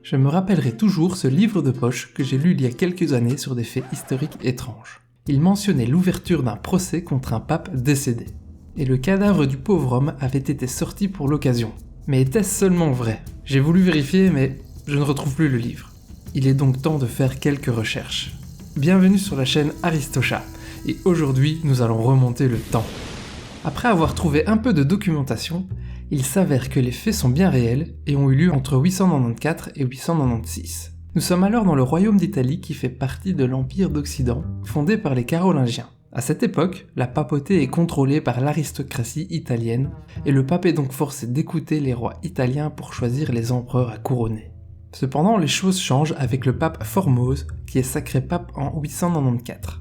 Je me rappellerai toujours ce livre de poche que j'ai lu il y a quelques années sur des faits historiques étranges. Il mentionnait l'ouverture d'un procès contre un pape décédé. Et le cadavre du pauvre homme avait été sorti pour l'occasion. Mais était-ce seulement vrai? J'ai voulu vérifier, mais je ne retrouve plus le livre. Il est donc temps de faire quelques recherches. Bienvenue sur la chaîne Aristocha, et aujourd'hui nous allons remonter le temps. Après avoir trouvé un peu de documentation, il s'avère que les faits sont bien réels et ont eu lieu entre 894 et 896. Nous sommes alors dans le royaume d'Italie qui fait partie de l'Empire d'Occident, fondé par les Carolingiens. À cette époque, la papauté est contrôlée par l'aristocratie italienne, et le pape est donc forcé d'écouter les rois italiens pour choisir les empereurs à couronner. Cependant, les choses changent avec le pape Formose, qui est sacré pape en 894.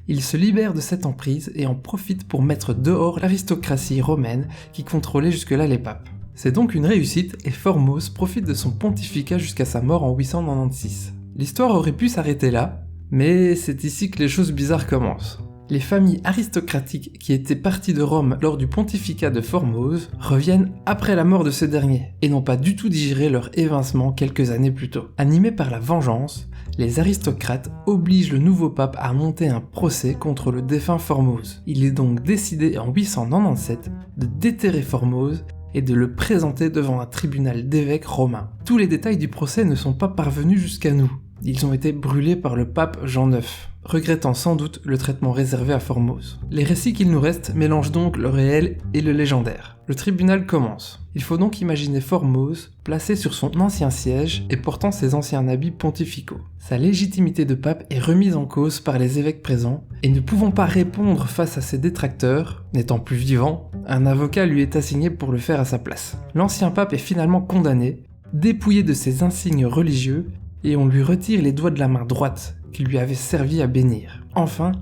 Il se libère de cette emprise et en profite pour mettre dehors l'aristocratie romaine qui contrôlait jusque-là les papes. C'est donc une réussite et Formose profite de son pontificat jusqu'à sa mort en 896. L'histoire aurait pu s'arrêter là, mais c'est ici que les choses bizarres commencent. Les familles aristocratiques qui étaient parties de Rome lors du pontificat de Formose reviennent après la mort de ce dernier et n'ont pas du tout digéré leur évincement quelques années plus tôt. Animés par la vengeance, les aristocrates obligent le nouveau pape à monter un procès contre le défunt Formose. Il est donc décidé en 897 de déterrer Formose et de le présenter devant un tribunal d'évêques romains. Tous les détails du procès ne sont pas parvenus jusqu'à nous. Ils ont été brûlés par le pape Jean IX, regrettant sans doute le traitement réservé à Formose. Les récits qu'il nous restent mélangent donc le réel et le légendaire. Le tribunal commence. Il faut donc imaginer Formose placé sur son ancien siège et portant ses anciens habits pontificaux. Sa légitimité de pape est remise en cause par les évêques présents, et ne pouvant pas répondre face à ses détracteurs, n'étant plus vivant, un avocat lui est assigné pour le faire à sa place. L'ancien pape est finalement condamné, dépouillé de ses insignes religieux, et on lui retire les doigts de la main droite qui lui avait servi à bénir. Enfin,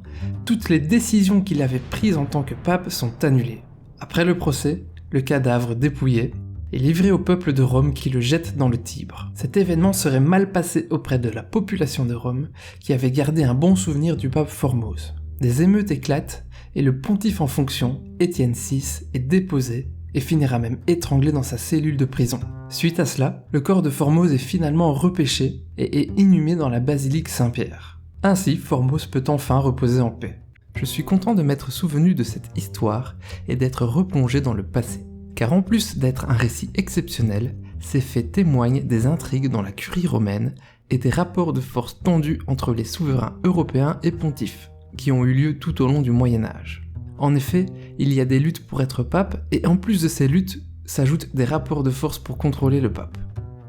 toutes les décisions qu'il avait prises en tant que pape sont annulées. Après le procès, le cadavre dépouillé est livré au peuple de Rome qui le jette dans le Tibre. Cet événement serait mal passé auprès de la population de Rome qui avait gardé un bon souvenir du pape Formose. Des émeutes éclatent et le pontife en fonction, Étienne VI, est déposé et finira même étranglé dans sa cellule de prison. Suite à cela, le corps de Formose est finalement repêché et est inhumé dans la basilique Saint-Pierre. Ainsi, Formose peut enfin reposer en paix. Je suis content de m'être souvenu de cette histoire et d'être replongé dans le passé. Car en plus d'être un récit exceptionnel, ces faits témoignent des intrigues dans la curie romaine et des rapports de force tendus entre les souverains européens et pontifes, qui ont eu lieu tout au long du Moyen-Âge. En effet, il y a des luttes pour être pape, et en plus de ces luttes, s'ajoutent des rapports de force pour contrôler le pape.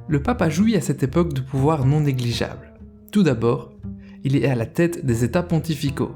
Le pape a joui à cette époque de pouvoirs non négligeables. Tout d'abord, il est à la tête des états pontificaux,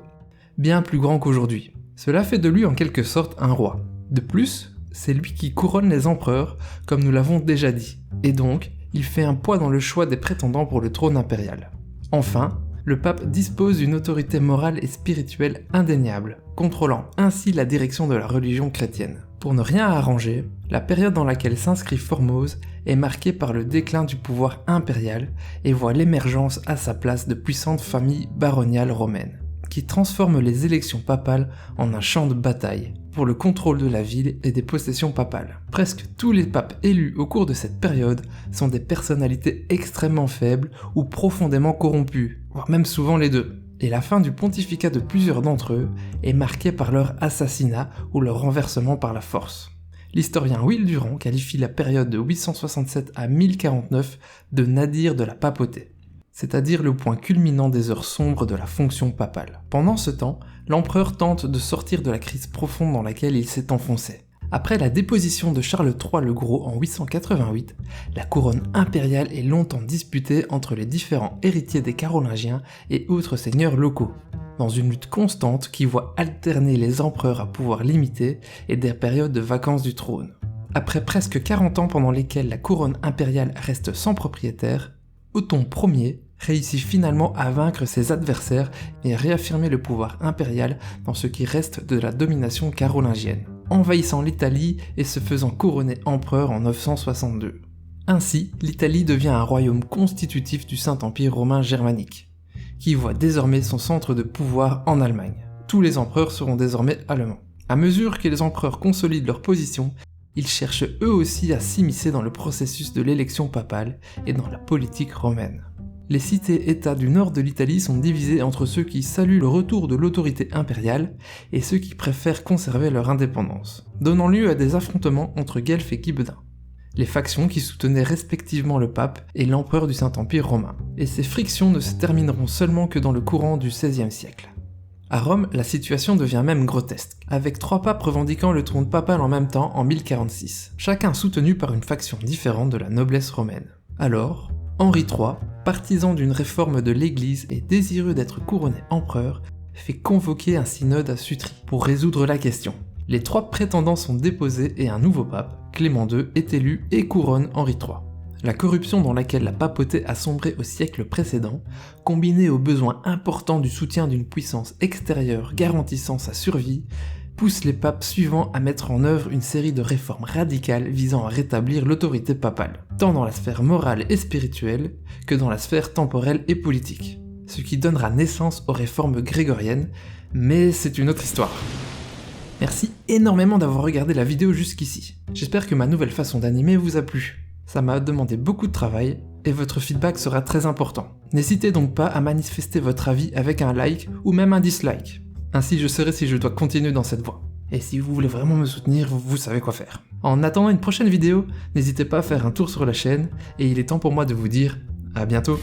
bien plus grands qu'aujourd'hui. Cela fait de lui en quelque sorte un roi. De plus, c'est lui qui couronne les empereurs, comme nous l'avons déjà dit, et donc, il fait un poids dans le choix des prétendants pour le trône impérial. Enfin, le pape dispose d'une autorité morale et spirituelle indéniable, contrôlant ainsi la direction de la religion chrétienne. Pour ne rien arranger, la période dans laquelle s'inscrit Formose est marquée par le déclin du pouvoir impérial et voit l'émergence à sa place de puissantes familles baroniales romaines, qui transforment les élections papales en un champ de bataille pour le contrôle de la ville et des possessions papales. Presque tous les papes élus au cours de cette période sont des personnalités extrêmement faibles ou profondément corrompues, voire même souvent les deux. Et la fin du pontificat de plusieurs d'entre eux est marquée par leur assassinat ou leur renversement par la force. L'historien Will Durand qualifie la période de 867 à 1049 de nadir de la papauté, c'est-à-dire le point culminant des heures sombres de la fonction papale. Pendant ce temps, l'empereur tente de sortir de la crise profonde dans laquelle il s'est enfoncé. Après la déposition de Charles III le Gros en 888, la couronne impériale est longtemps disputée entre les différents héritiers des Carolingiens et autres seigneurs locaux, dans une lutte constante qui voit alterner les empereurs à pouvoir limité et des périodes de vacances du trône. Après presque 40 ans pendant lesquels la couronne impériale reste sans propriétaire, Othon Ier réussit finalement à vaincre ses adversaires et à réaffirmer le pouvoir impérial dans ce qui reste de la domination carolingienne, envahissant l'Italie et se faisant couronner empereur en 962. Ainsi, l'Italie devient un royaume constitutif du Saint-Empire romain germanique, qui voit désormais son centre de pouvoir en Allemagne. Tous les empereurs seront désormais allemands. À mesure que les empereurs consolident leur position, Ils cherchent eux aussi à s'immiscer dans le processus de l'élection papale et dans la politique romaine. Les cités-États du nord de l'Italie sont divisées entre ceux qui saluent le retour de l'autorité impériale et ceux qui préfèrent conserver leur indépendance, donnant lieu à des affrontements entre guelfes et ghibelins, les factions qui soutenaient respectivement le pape et l'empereur du Saint-Empire romain. Et ces frictions ne se termineront seulement que dans le courant du XVIe siècle. À Rome, la situation devient même grotesque, avec 3 papes revendiquant le trône papal en même temps en 1046, chacun soutenu par une faction différente de la noblesse romaine. Alors, Henri III, partisan d'une réforme de l'Église et désireux d'être couronné empereur, fait convoquer un synode à Sutri pour résoudre la question. Les 3 prétendants sont déposés et un nouveau pape, Clément II, est élu et couronne Henri III. La corruption dans laquelle la papauté a sombré au siècle précédent, combinée au besoin important du soutien d'une puissance extérieure garantissant sa survie, pousse les papes suivants à mettre en œuvre une série de réformes radicales visant à rétablir l'autorité papale, tant dans la sphère morale et spirituelle que dans la sphère temporelle et politique. Ce qui donnera naissance aux réformes grégoriennes, mais c'est une autre histoire. Merci énormément d'avoir regardé la vidéo jusqu'ici. J'espère que ma nouvelle façon d'animer vous a plu. Ça m'a demandé beaucoup de travail, et votre feedback sera très important. N'hésitez donc pas à manifester votre avis avec un like ou même un dislike. Ainsi je saurai si je dois continuer dans cette voie. Et si vous voulez vraiment me soutenir, vous savez quoi faire. En attendant une prochaine vidéo, n'hésitez pas à faire un tour sur la chaîne, et il est temps pour moi de vous dire à bientôt.